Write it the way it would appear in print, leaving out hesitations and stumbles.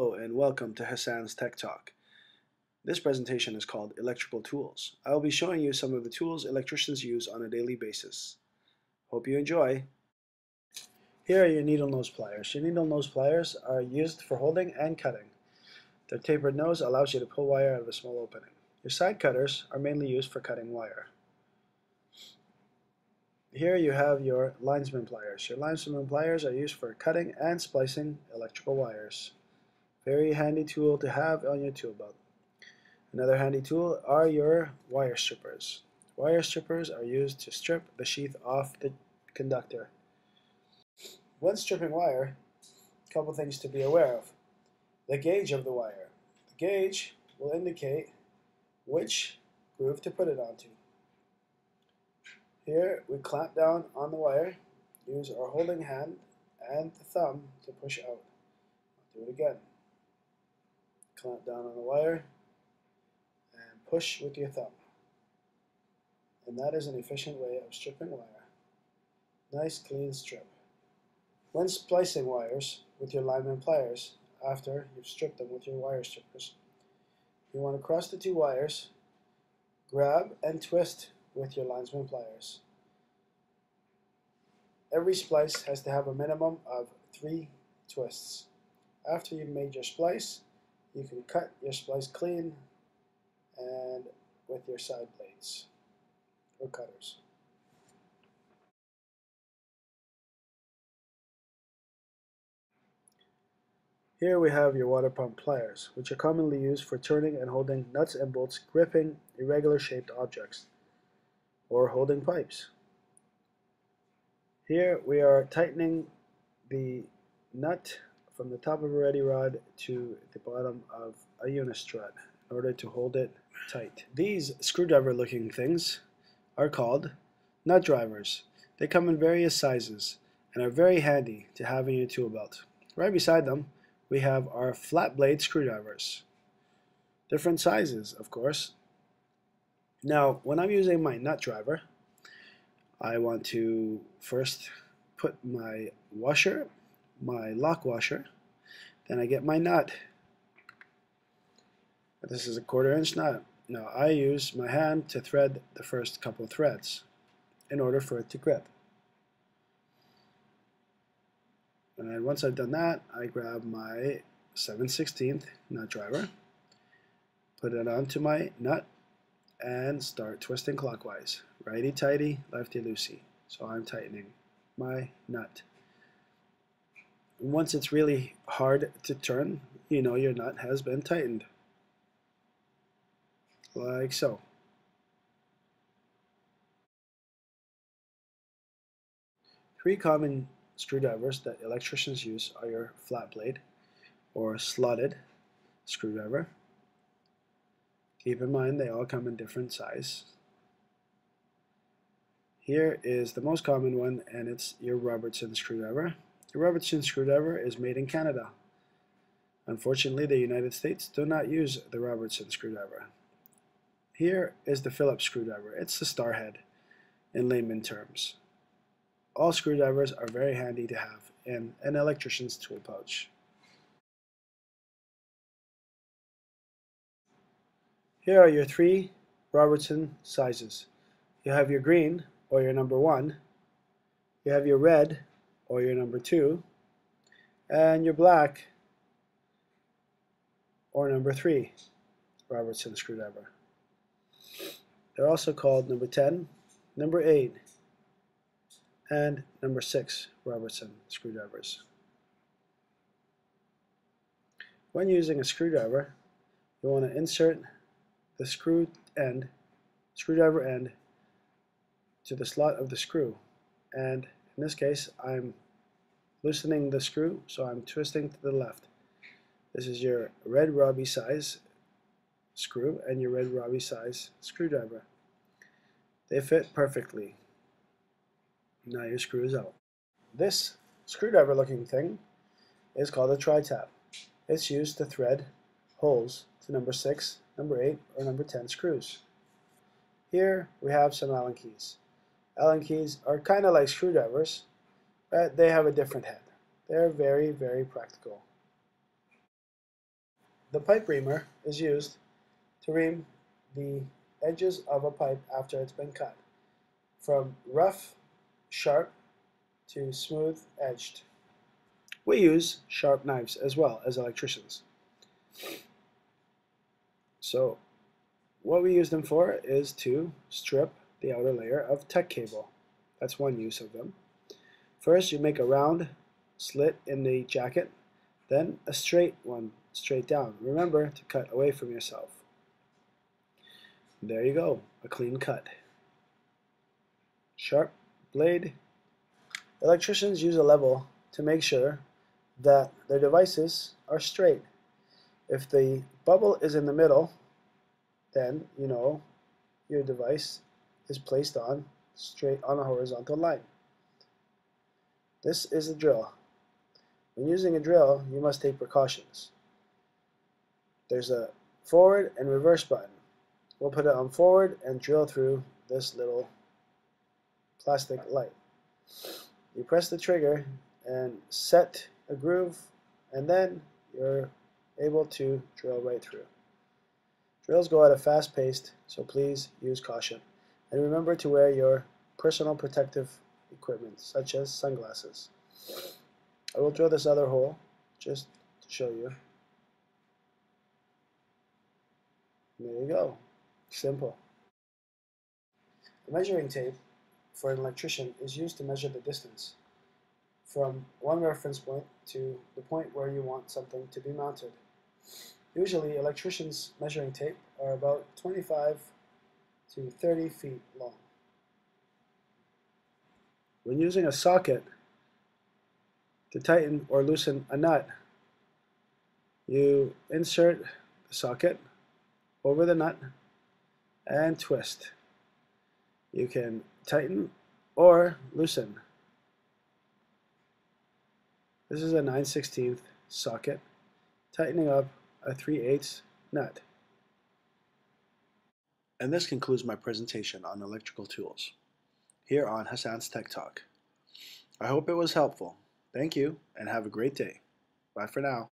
Hello and welcome to Hassans Tech Talk. This presentation is called Electrical Tools. I will be showing you some of the tools electricians use on a daily basis. Hope you enjoy. Here are your needle nose pliers. Your needle nose pliers are used for holding and cutting. Their tapered nose allows you to pull wire out of a small opening. Your side cutters are mainly used for cutting wire. Here you have your linesman pliers. Your linesman pliers are used for cutting and splicing electrical wires. Very handy tool to have on your tool belt. Another handy tool are your wire strippers. Wire strippers are used to strip the sheath off the conductor. When stripping wire, a couple things to be aware of. The gauge of the wire. The gauge will indicate which groove to put it onto. Here we clamp down on the wire, use our holding hand and the thumb to push out. I'll do it again. Clamp down on the wire and push with your thumb. And that is an efficient way of stripping wire. Nice clean strip. When splicing wires with your lineman pliers, after you've stripped them with your wire strippers, you want to cross the two wires, grab and twist with your lineman pliers. Every splice has to have a minimum of 3 twists. After you've made your splice, you can cut your splice clean and with your side blades or cutters. Here we have your water pump pliers, which are commonly used for turning and holding nuts and bolts, gripping irregular shaped objects, or holding pipes. Here we are tightening the nut from the top of a ready rod to the bottom of a unistrut in order to hold it tight. These screwdriver looking things are called nut drivers. They come in various sizes and are very handy to have in your tool belt. Right beside them we have our flat blade screwdrivers. Different sizes, of course. Now when I'm using my nut driver, I want to first put my washer, my lock washer, then I get my nut. This is a 1/4 inch nut. Now I use my hand to thread the first couple threads in order for it to grip. And once I've done that, I grab my 7/16 nut driver, put it onto my nut, and start twisting clockwise. Righty tighty, lefty loosey. So I'm tightening my nut. And once it's really hard to turn, you know your nut has been tightened. Like so. Three common screwdrivers that electricians use are your flat blade or slotted screwdriver. Keep in mind they all come in different size. Here is the most common one, and it's your Robertson screwdriver. The Robertson screwdriver is made in Canada. Unfortunately, the United States do not use the Robertson screwdriver. Here is the Phillips screwdriver. It's the star head in layman terms. All screwdrivers are very handy to have in an electrician's tool pouch. Here are your 3 Robertson sizes. You have your green, or your number 1, you have your red, or your number 2, and your black, or number 3 Robertson screwdriver. They're also called number 10, number 8, and number 6 Robertson screwdrivers. When using a screwdriver, you want to insert the screwdriver end to the slot of the screw, and in this case I'm loosening the screw, so I'm twisting to the left. This is your red Robbie size screw and your red Robbie size screwdriver. They fit perfectly. Now your screw is out. This screwdriver looking thing is called a tri-tap. It's used to thread holes to number 6, number 8, or number 10 screws. Here we have some Allen keys. Allen keys are kind of like screwdrivers, but they have a different head. They're very, very practical. The pipe reamer is used to ream the edges of a pipe after it's been cut, from rough, sharp to smooth edged. We use sharp knives as well as electricians. So what we use them for is to strip the outer layer of teck cable. That's one use of them. First, you make a round slit in the jacket, then a straight one straight down. Remember to cut away from yourself. There you go, a clean cut. Sharp blade. Electricians use a level to make sure that their devices are straight. If the bubble is in the middle, then you know your device is placed on straight on a horizontal line. This is a drill. When using a drill, you must take precautions. There's a forward and reverse button. We'll put it on forward and drill through this little plastic light. You press the trigger and set a groove, and then you're able to drill right through. Drills go at a fast pace, so please use caution. And remember to wear your personal protective equipment, such as sunglasses. I will drill this other hole just to show you. There you go. Simple. A measuring tape for an electrician is used to measure the distance from one reference point to the point where you want something to be mounted. Usually, electricians' measuring tape are about 25 to 30 feet long. When using a socket to tighten or loosen a nut, you insert the socket over the nut and twist. You can tighten or loosen. This is a 9/16 socket, tightening up a 3/8 nut. And this concludes my presentation on electrical tools here on Hassans Tech Talk. I hope it was helpful. Thank you and have a great day. Bye for now.